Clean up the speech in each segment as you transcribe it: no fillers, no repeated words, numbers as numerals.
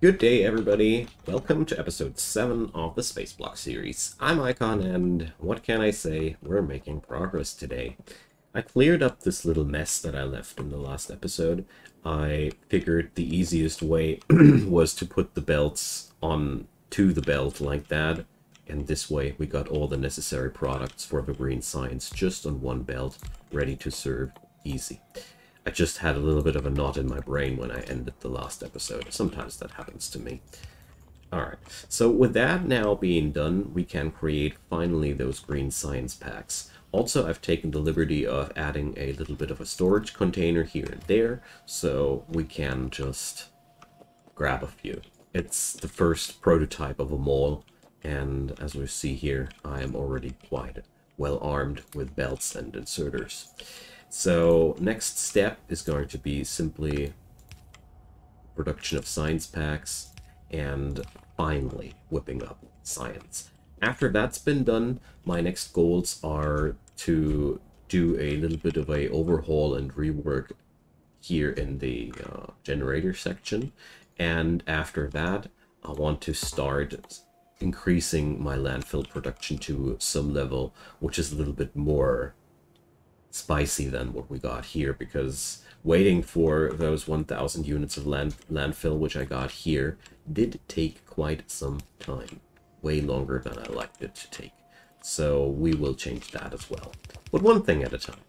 Good day, everybody. Welcome to episode 7 of the Spaceblock series. I'm Icon, and what can I say? We're making progress today. I cleared up this little mess that I left in the last episode. I figured the easiest way was to put the belts onto the belt like that, and this way we got all the necessary products for the green science just on one belt, ready to serve. Easy. I just had a little bit of a knot in my brain when I ended the last episode. Sometimes that happens to me. Alright, so with that now being done, we can create finally those green science packs. Also, I've taken the liberty of adding a little bit of a storage container here and there, so we can just grab a few. It's the first prototype of them all, and as we see here, I am already quite well armed with belts and inserters. So next step is going to be simply production of science packs and finally whipping up science. After that's been done, my next goals are to do a little bit of a overhaul and rework here in the generator section. And after that, I want to start increasing my landfill production to some level, which is a little bit more spicy than what we got here, because waiting for those 1,000 units of landfill which I got here did take quite some time, way longer than I liked it to take. So we will change that as well, but one thing at a time.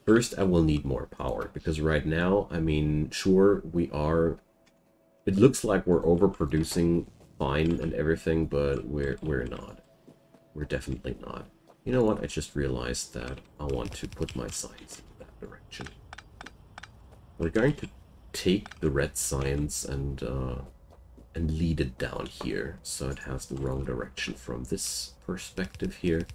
First, I will need more power, because right now, I mean, sure, it looks like we're overproducing fine and everything, but we're not. We're definitely not. You know what? I just realized that I want to put my science in that direction. We're going to take the red science and lead it down here, so it has the wrong direction from this perspective here.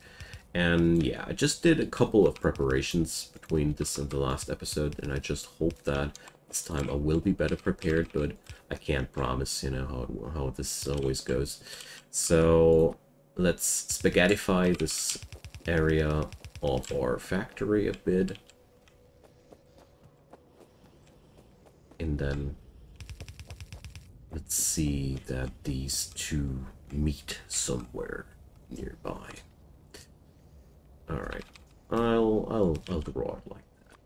And yeah, I just did a couple of preparations between this and the last episode, and I just hope that this time I will be better prepared, but I can't promise, you know, how this always goes. So let's spaghettify this area of our factory a bit, and then let's see that these two meet somewhere nearby. All right, I'll draw it like that.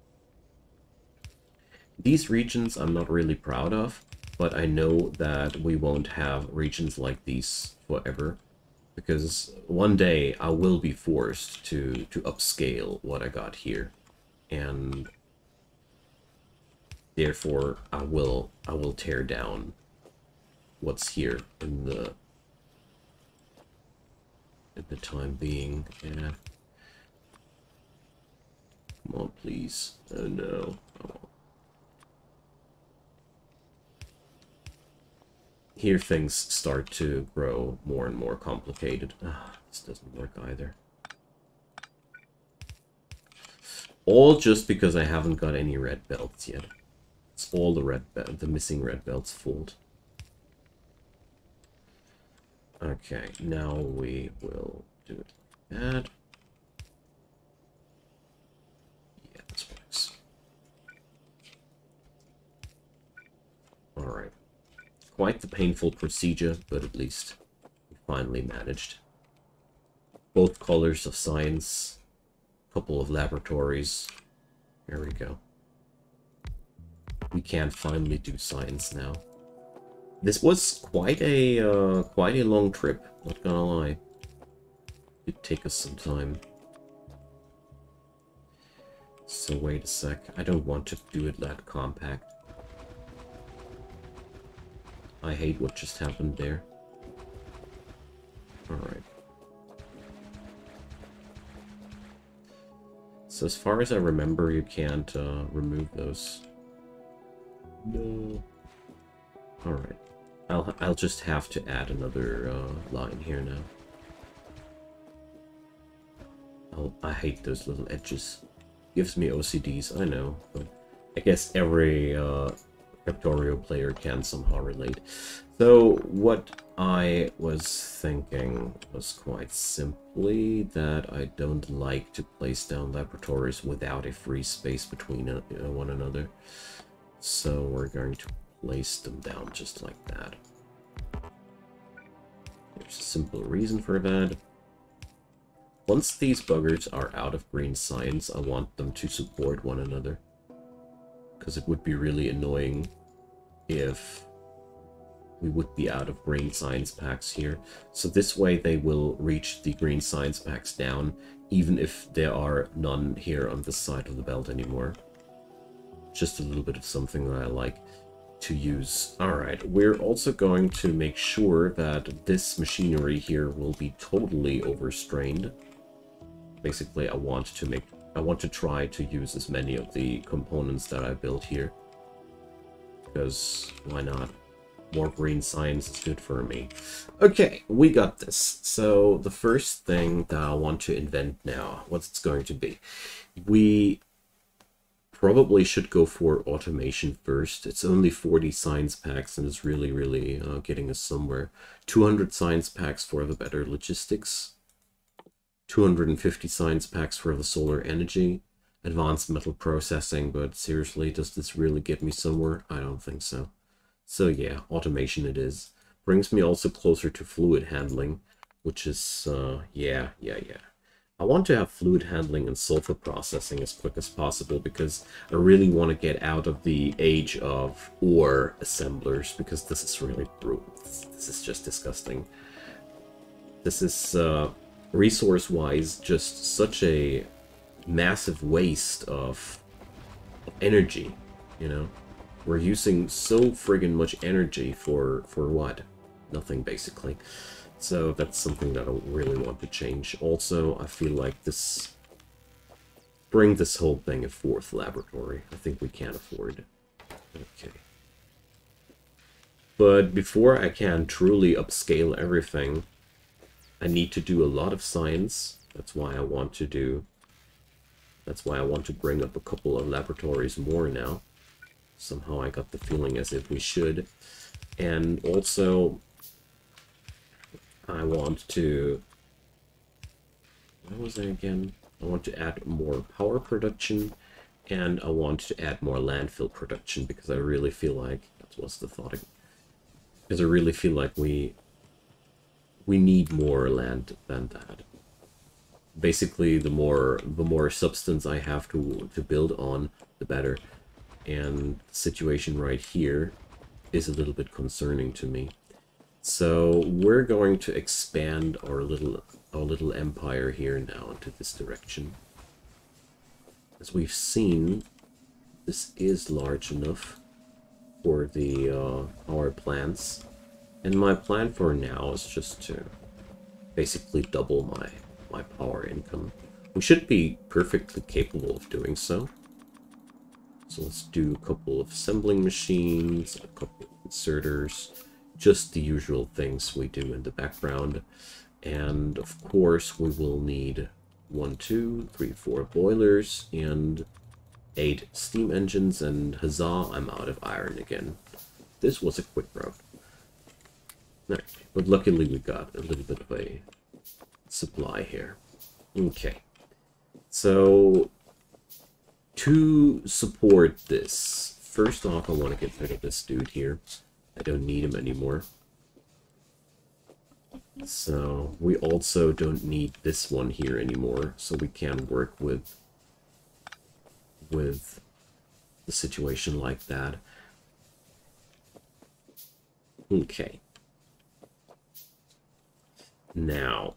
These regions I'm not really proud of, but I know that we won't have regions like these forever, because one day I will be forced to upscale what I got here, and therefore I will tear down what's here in the time being. Yeah. Come on, please. Oh no. Oh. Here things start to grow more and more complicated. This doesn't work either. All just because I haven't got any red belts yet. It's all the missing red belts' fault. Okay, now we will do it like that. Yeah, this works. Alright. Quite the painful procedure, but at least we finally managed. Both colors of science, a couple of laboratories. There we go. We can finally do science now. This was quite a long trip, not gonna lie. It'd take us some time. So wait a sec, I don't want to do it that compact. I hate what just happened there. Alright. So as far as I remember, you can't remove those. No. Alright. I'll just have to add another line here now. I hate those little edges. Gives me OCDs, I know, but I guess every Factorio player can somehow relate. So what I was thinking was quite simply that I don't like to place down laboratories without a free space between one another. So we're going to place them down just like that. There's a simple reason for that. Once these buggers are out of green science, I want them to support one another. Because it would be really annoying if we would be out of green science packs here. So this way they will reach the green science packs down, even if there are none here on this side of the belt anymore. Just a little bit of something that I like to use. Alright, we're also going to make sure that this machinery here will be totally overstrained. Basically, I want to try to use as many of the components that I built here. Because why not? More green science is good for me. Okay, we got this. So the first thing that I want to invent now, what's it's going to be? We probably should go for automation first. It's only 40 science packs and it's really getting us somewhere. 200 science packs for the better logistics. 250 science packs for the solar energy. Advanced metal processing, but seriously, does this really get me somewhere? I don't think so. So yeah, automation it is. Brings me also closer to fluid handling, which is, yeah. I want to have fluid handling and sulfur processing as quick as possible because I really want to get out of the age of ore assemblers because this is really brutal. This is just disgusting. This is, resource-wise, just such a massive waste of energy, you know? We're using so friggin' much energy for what? Nothing, basically. So that's something that I really want to change. Also, I feel like this... Bring this whole thing a fourth laboratory. I think we can afford. Okay. But before I can truly upscale everything, I need to do a lot of science. That's why I want to bring up a couple of laboratories more now. Somehow I got the feeling as if we should. And also, I want to... What was I again? I want to add more power production, and I want to add more landfill production, because I really feel like... That was the thought. Because I really feel like we need more land than that. Basically, the more substance I have to build on, the better. And the situation right here is a little bit concerning to me. So we're going to expand our little empire here now into this direction. As we've seen, this is large enough for the our plants. And my plan for now is just to basically double my power income. We should be perfectly capable of doing so. So let's do a couple of assembling machines, a couple of inserters, just the usual things we do in the background. And of course we will need 1, 2, 3, 4 boilers and 8 steam engines, and huzzah, I'm out of iron again. This was a quick route. Right, but luckily we got a little bit of a supply here. Okay, so to support this, first off I want to get rid of this dude here. I don't need him anymore. So we also don't need this one here anymore, so we can work with the situation like that. Okay. Now,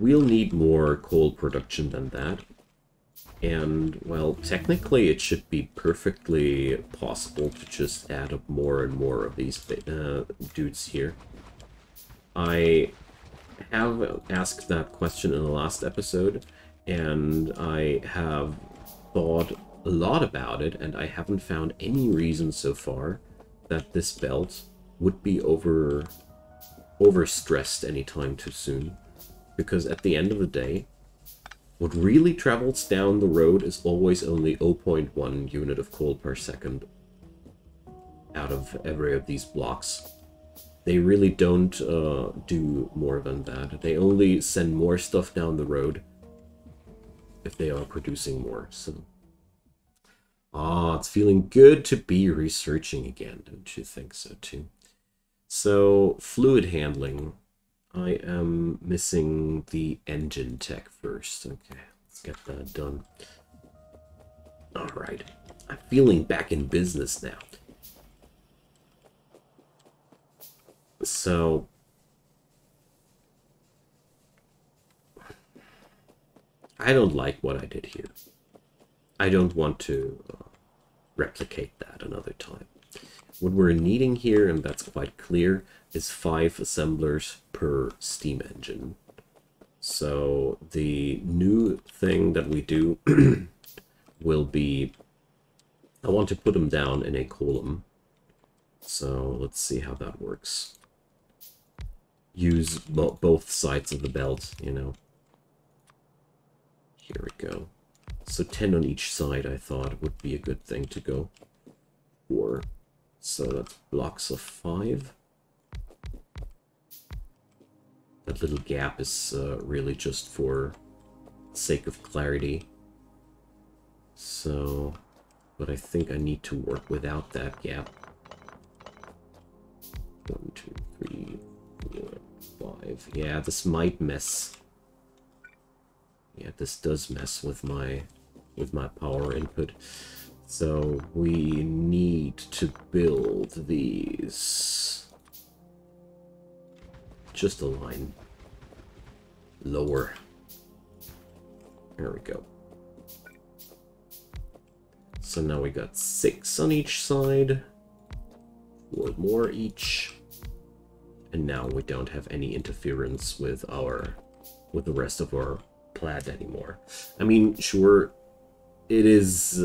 we'll need more coal production than that. And, well, technically it should be perfectly possible to just add up more and more of these dudes here. I have asked that question in the last episode, and I have thought a lot about it, and I haven't found any reason so far that this belt would be overstressed anytime too soon. Because at the end of the day, what really travels down the road is always only 0.1 unit of coal per second out of every of these blocks. They really don't do more than that. They only send more stuff down the road if they are producing more. So, it's feeling good to be researching again, don't you think so too? So, fluid handling. I am missing the engine tech first. Okay, let's get that done. Alright, I'm feeling back in business now. So, I don't like what I did here. I don't want to replicate that another time. What we're needing here, and that's quite clear, is 5 assemblers per steam engine. So the new thing that we do will be, I want to put them down in a column. So let's see how that works. Use both sides of the belt, you know. Here we go. So 10 on each side I thought would be a good thing to go for. So that's blocks of 5. That little gap is really just for sake of clarity. So, but I think I need to work without that gap. 1, 2, 3, 4, 5. Yeah, this might mess. Yeah, this does mess with my power input. So we need to build these just a line lower. There we go. So now we got 6 on each side, 4 more each, and now we don't have any interference with the rest of our plaid anymore. I mean, sure, it is.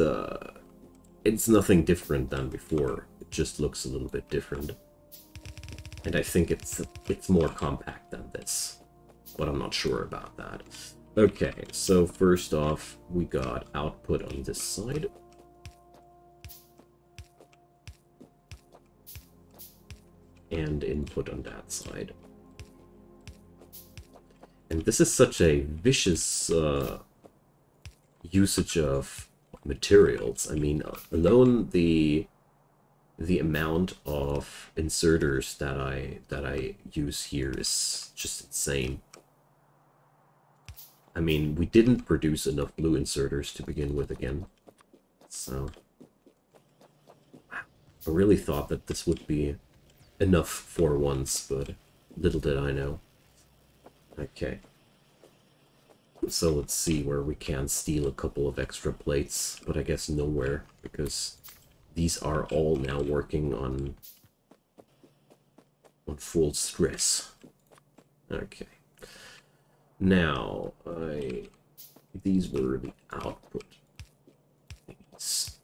It's nothing different than before. It just looks a little bit different. And I think it's more compact than this. But I'm not sure about that. Okay, so first off, we got output on this side. And input on that side. And this is such a vicious usage of materials. I mean, alone the amount of inserters that I use here is just insane. I mean, we didn't produce enough blue inserters to begin with again. So I really thought that this would be enough for once, but little did I know. Okay. So let's see where we can steal a couple of extra plates, but I guess nowhere, because these are all now working on full stress. Okay. Now, these were the output thingies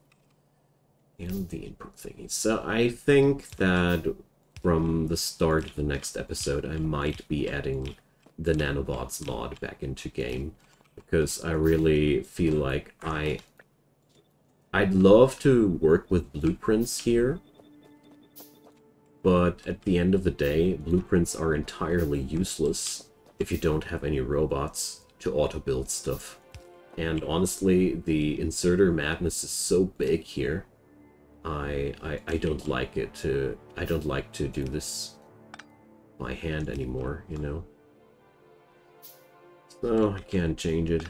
and the input thingies. So I think that from the start of the next episode, I might be adding the nanobots mod back into game, because I really feel like I'd love to work with blueprints here, but at the end of the day, blueprints are entirely useless if you don't have any robots to auto-build stuff. And honestly, the inserter madness is so big here. I don't like it to do this by hand anymore, you know. So I can't change it.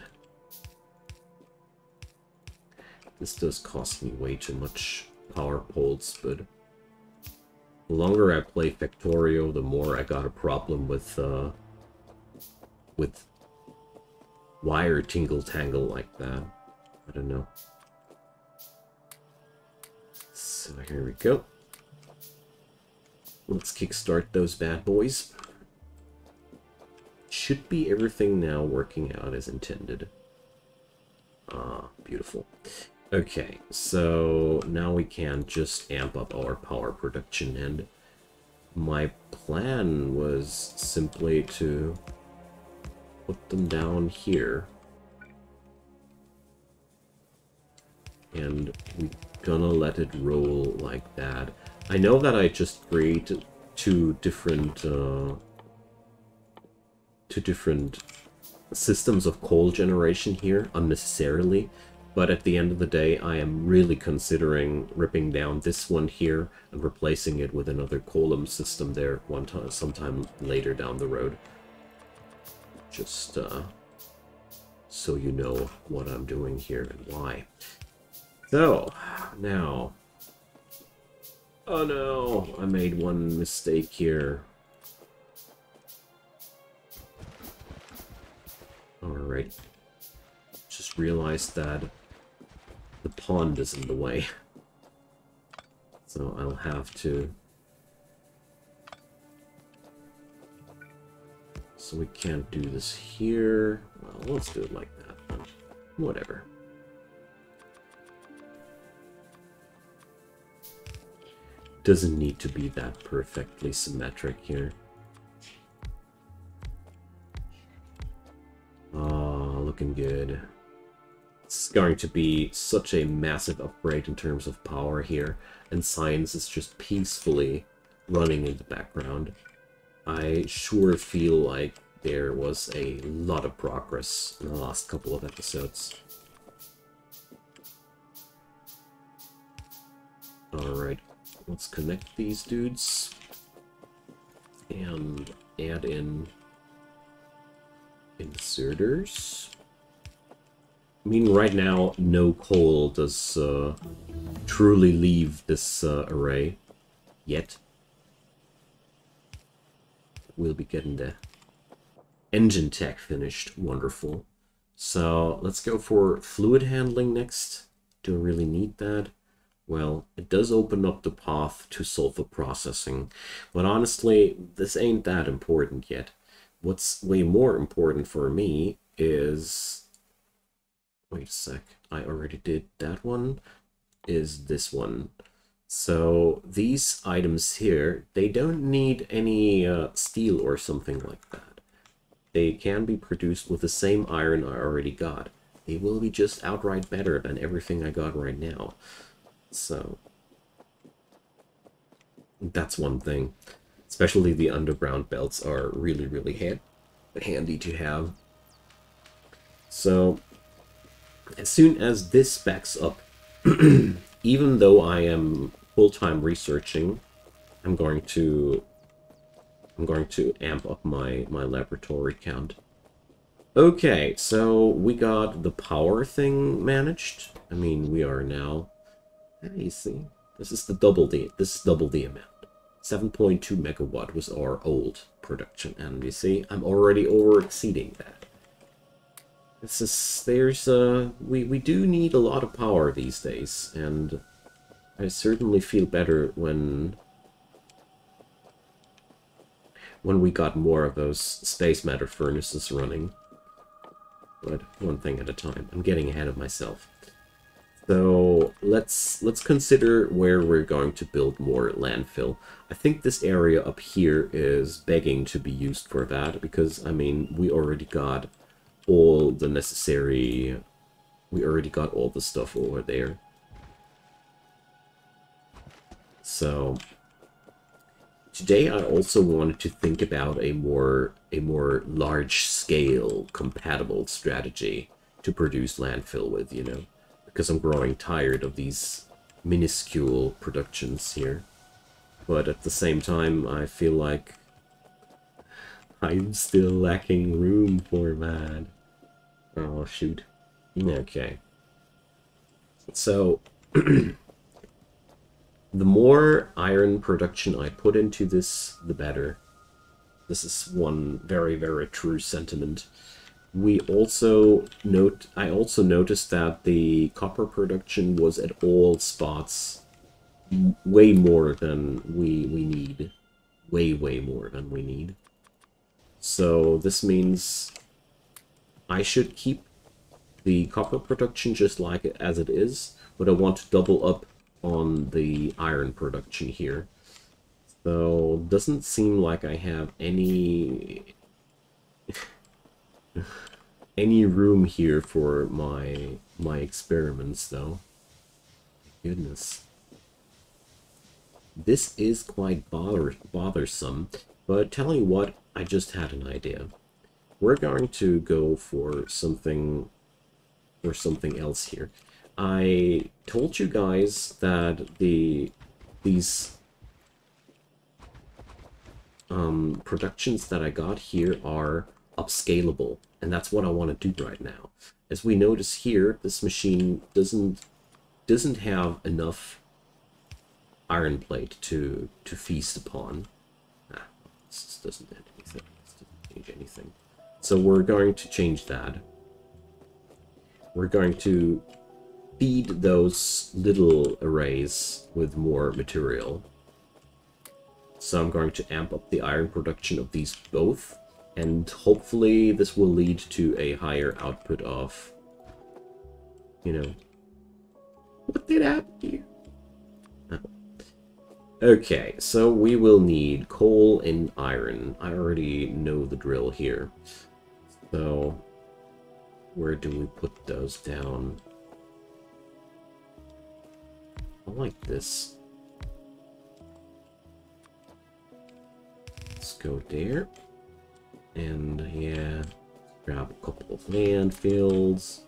This does cost me way too much power poles, but the longer I play Factorio, the more I got a problem with wire tingle-tangle like that. I don't know. So here we go. Let's kickstart those bad boys. Should be everything now working out as intended. Ah, beautiful. Okay, so now we can just amp up our power production, and my plan was simply to put them down here. And we're gonna let it roll like that. I know that I just created two different systems of coal generation here unnecessarily, But at the end of the day, I am really considering ripping down this one here and replacing it with another column system there sometime later down the road. Just so you know what I'm doing here and why. So, now... Oh no, I made one mistake here. Alright. Just realized that the pond is in the way. So I'll have to... So we can't do this here. Well, let's do it like that. Whatever. Doesn't need to be that perfectly symmetric here. Oh, looking good. It's going to be such a massive upgrade in terms of power here, and science is just peacefully running in the background. I sure feel like there was a lot of progress in the last couple of episodes. Alright, let's connect these dudes and add in inserters. I mean, right now, no coal does truly leave this array yet. We'll be getting the engine tech finished. Wonderful. So let's go for fluid handling next. Do I really need that? Well, it does open up the path to sulfur processing, but honestly, this ain't that important yet. What's way more important for me is... Wait a sec, I already did that one, is this one. So these items here, they don't need any steel or something like that. They can be produced with the same iron I already got. They will be just outright better than everything I got right now. So that's one thing. Especially the underground belts are really, really handy to have. So as soon as this backs up, even though I am full-time researching, I'm going to amp up my laboratory count. Okay, so we got the power thing managed. I mean, we are now... You see, this is double the amount. 7.2 megawatt was our old production, and you see, I'm already over exceeding that. We do need a lot of power these days, and I certainly feel better when we got more of those space matter furnaces running. But one thing at a time. I'm getting ahead of myself. So let's consider where we're going to build more landfill. I think this area up here is begging to be used for that, because I mean, we already got all the necessary... We already got all the stuff over there. So today I also wanted to think about a more large-scale compatible strategy to produce landfill with, you know, because I'm growing tired of these minuscule productions here. But at the same time, I feel like I'm still lacking room for that. Oh, shoot. Okay. So, the more iron production I put into this, the better. This is one very, very true sentiment. I also noticed that the copper production was at all spots way more than we need. Way more than we need. So this means I should keep the copper production just like it as it is, but I want to double up on the iron production here. So doesn't seem like I have any room here for my experiments, though. Goodness. This is quite bothersome, but tell you what, I just had an idea. We're going to go for something else here. I told you guys that these productions that I got here are upscalable, and that's what I want to do right now. As we notice here, this machine doesn't have enough iron plate to feast upon. This doesn't add anything. This doesn't change anything. So we're going to change that. We're going to feed those little arrays with more material. So I'm going to amp up the iron production of these both, and hopefully this will lead to a higher output of, you know, what did happen here? Oh. Okay, so we will need coal and iron. I already know the drill here. So where do we put those down? I like this. Let's go there. And yeah, grab a couple of landfills.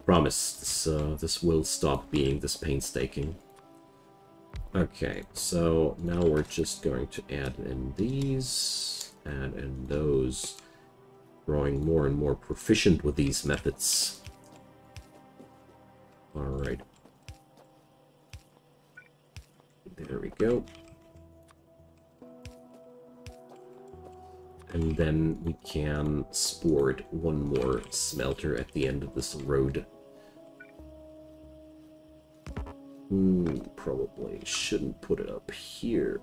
Promise, this will stop being this painstaking. Okay, so now we're just going to add in these, add in those. Growing more and more proficient with these methods. Alright. There we go. And then we can sport one more smelter at the end of this road. Probably shouldn't put it up here.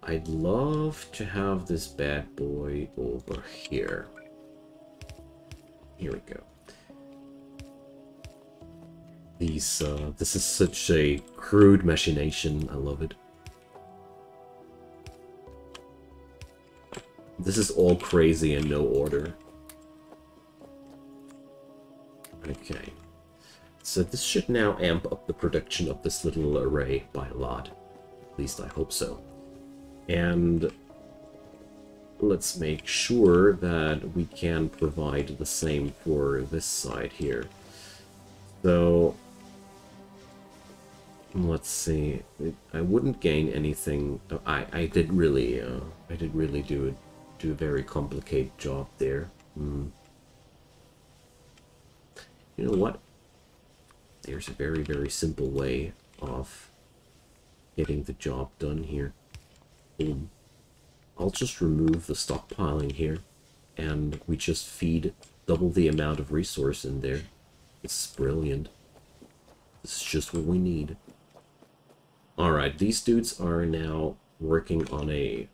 I'd love to have this bad boy over here. Here we go. These, this is such a crude machination. I love it. This is all crazy and no order. Okay. So this should now amp up the production of this little array by a lot. At least I hope so. And let's make sure that we can provide the same for this side here. So let's see. I wouldn't gain anything. I did really do a very complicated job there. You know what? There's a very, very simple way of getting the job done here. Boom. I'll just remove the stockpiling here, and we just feed double the amount of resource in there. It's brilliant. This is just what we need. Alright, these dudes are now working on a...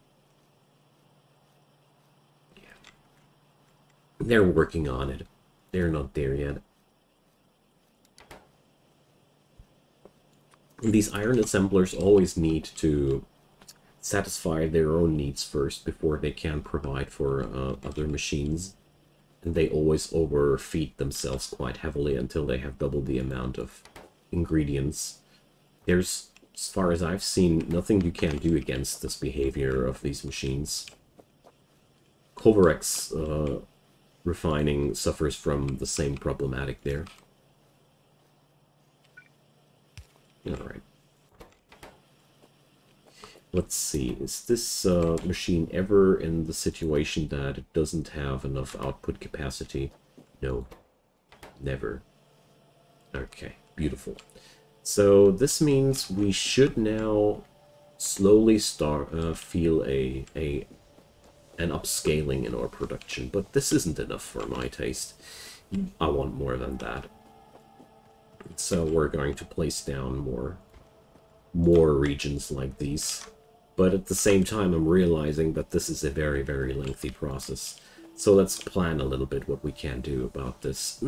Yeah. They're working on it. They're not there yet. And these iron assemblers always need to satisfy their own needs first before they can provide for other machines. And they always overfeed themselves quite heavily until they have double the amount of ingredients. There's, as far as I've seen, nothing you can do against this behavior of these machines. Kovarex refining suffers from the same problematic there. Alright. Let's see, is this machine ever in the situation that it doesn't have enough output capacity? No, never. Okay, beautiful. So this means we should now slowly start feel an upscaling in our production, but this isn't enough for my taste. I want more than that. So we're going to place down more regions like these. But at the same time, I'm realizing that this is a very, very lengthy process. So let's plan a little bit what we can do about this.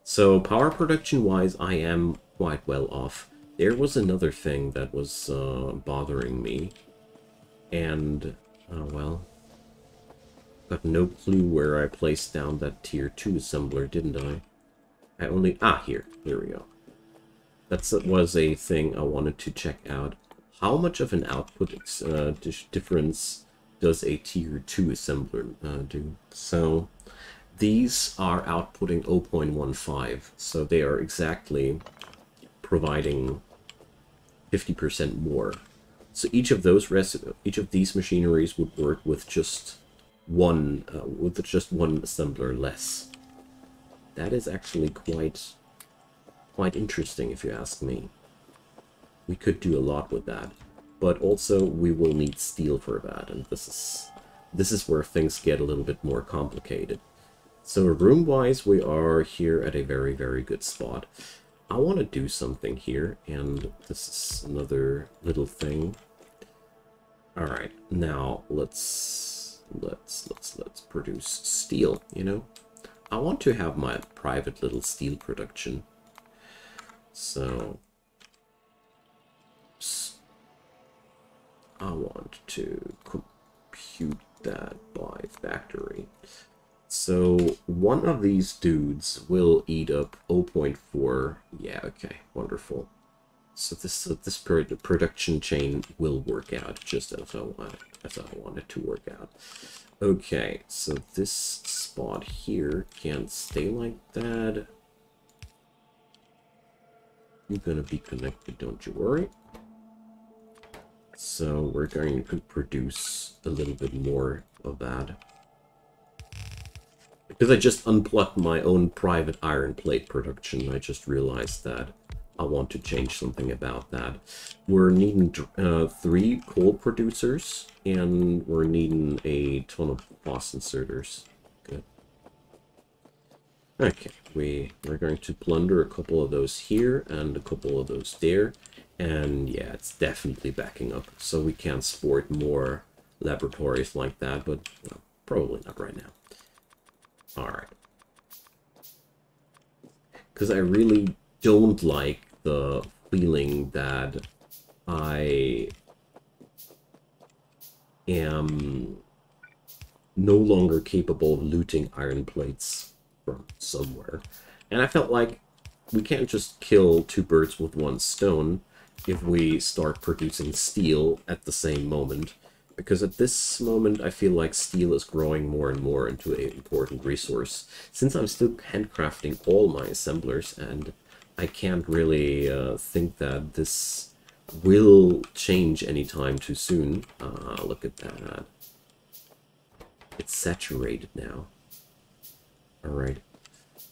So power production-wise, I am quite well off. There was another thing that was bothering me. And, well, got no clue where I placed down that tier 2 assembler, didn't I? I only... Ah, here we go. That was a thing I wanted to check out. How much of an output difference does a tier 2 assembler do? So these are outputting 0.15, so they are exactly providing 50% more. So each of these machineries would work with just one assembler less. That is actually quite interesting, if you ask me. We could do a lot with that, but also we will need steel for that, and this is where things get a little bit more complicated. So room-wise, we are here at a very, very good spot. I want to do something here, and this is another little thing. All right, now let's produce steel. You know, I want to have my private little steel production. So I want to compute that by factory. So one of these dudes will eat up 0.4. Yeah, okay, wonderful. So this production chain will work out just as I want it to work out. Okay, so this spot here can't stay like that. You're gonna be connected, don't you worry. So we're going to produce a little bit more of that. Because I just unplugged my own private iron plate production, I just realized that I want to change something about that. We're needing 3 coal producers, and we're needing a ton of boss inserters. Good. Okay, we're going to plunder a couple of those here and a couple of those there. And yeah, it's definitely backing up, so we can't sport more laboratories like that, but well, probably not right now. Alright. Because I really don't like the feeling that I am no longer capable of looting iron plates from somewhere. And I felt like we can't just kill 2 birds with 1 stone if we start producing steel at the same moment. Because at this moment, I feel like steel is growing more and more into an important resource. Since I'm still handcrafting all my assemblers, and I can't really think that this will change anytime too soon. Look at that. It's saturated now. Alright.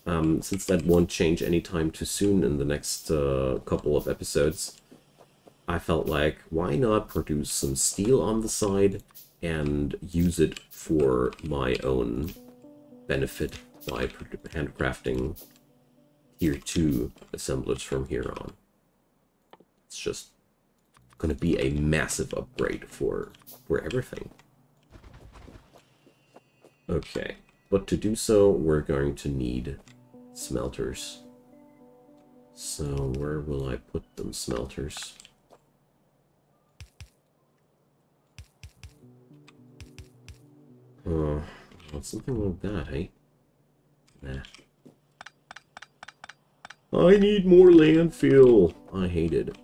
Since that won't change anytime too soon in the next couple of episodes, I felt like, why not produce some steel on the side and use it for my own benefit by handcrafting tier 2 assemblers from here on. It's just going to be a massive upgrade for everything. Okay, but to do so, we're going to need smelters. So where will I put them, smelters? Well, something like that, hey? Nah. I need more landfill. I hate it.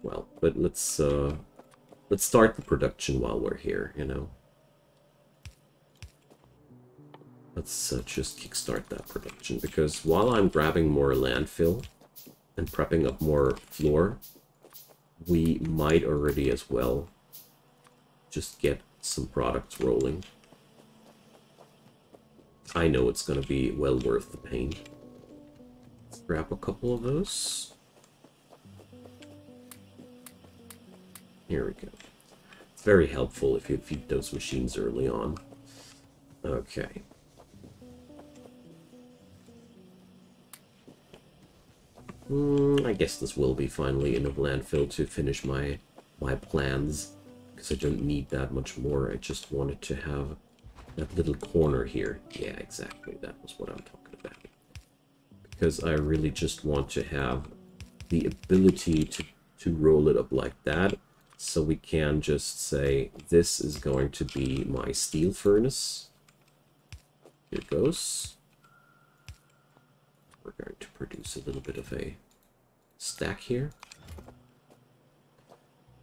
Well, but let's start the production while we're here, you know? Let's just kickstart that production, because while I'm grabbing more landfill and prepping up more floor, we might already as well just get some products rolling. I know it's going to be well worth the pain. Let's grab a couple of those. Here we go. It's very helpful if you feed those machines early on. Okay. I guess this will be finally enough landfill to finish my plans, because I don't need that much more. I just wanted to have that little corner here. Yeah, exactly. That was what I'm talking about. Because I really just want to have the ability to roll it up like that, so we can just say, this is going to be my steel furnace. Here it goes. We're going to produce a little bit of a stack here.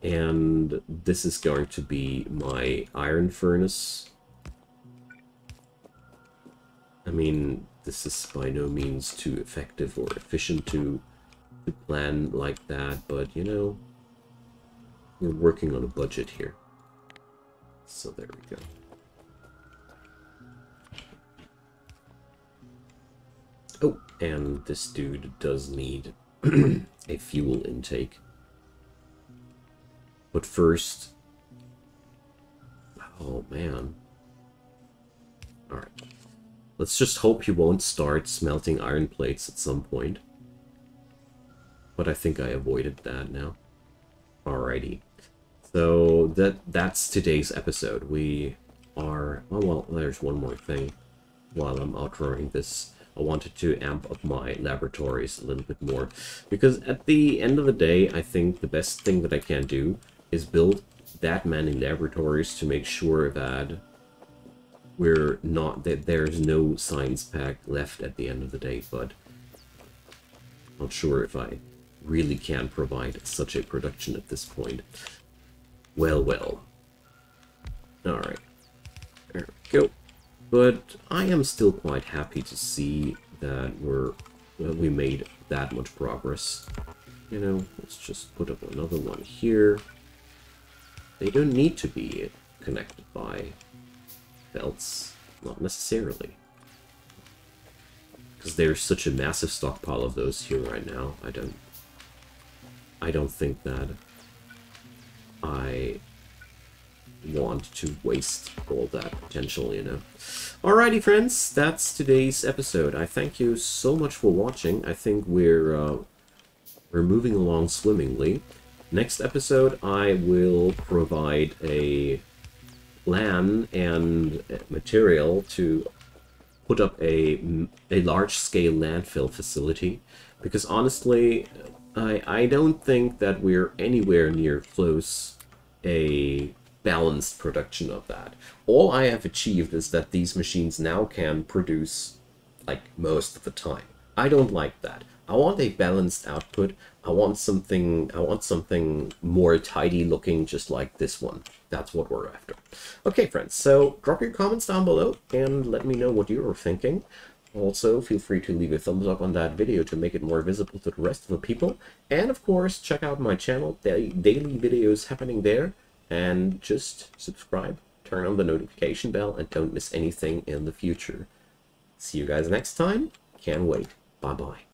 And this is going to be my iron furnace. I mean, this is by no means too effective or efficient to plan like that, but you know, we're working on a budget here. So there we go. Oh, and this dude does need a fuel intake. But first... Oh, man. Alright. Let's just hope he won't start smelting iron plates at some point. But I think I avoided that now. Alrighty. So that's today's episode. We are... Oh, well, there's one more thing while I'm outroing this. I wanted to amp up my laboratories a little bit more. Because at the end of the day, I think the best thing that I can do is build that many laboratories to make sure that there's no science pack left at the end of the day, but not sure if I really can provide such a production at this point. Well, well. Alright. There we go. But I am still quite happy to see that we made that much progress. You know, let's just put up another one here. They don't need to be connected by belts, not necessarily. Because there's such a massive stockpile of those here right now. I don't think that I want to waste all that potential, you know. Alrighty, friends, that's today's episode. I thank you so much for watching. I think we're moving along swimmingly. Next episode, I will provide a plan and material to put up a large-scale landfill facility, because honestly, I don't think that we're anywhere near close a balanced production of that. All I have achieved is that these machines now can produce like most of the time. I don't like that. I want a balanced output. I want something more tidy looking, just like this one. That's what we're after. Okay, friends, so drop your comments down below and let me know what you're thinking. Also, feel free to leave a thumbs up on that video to make it more visible to the rest of the people. And of course, check out my channel, daily videos happening there. And just subscribe, turn on the notification bell, and don't miss anything in the future. See you guys next time. Can't wait. Bye-bye.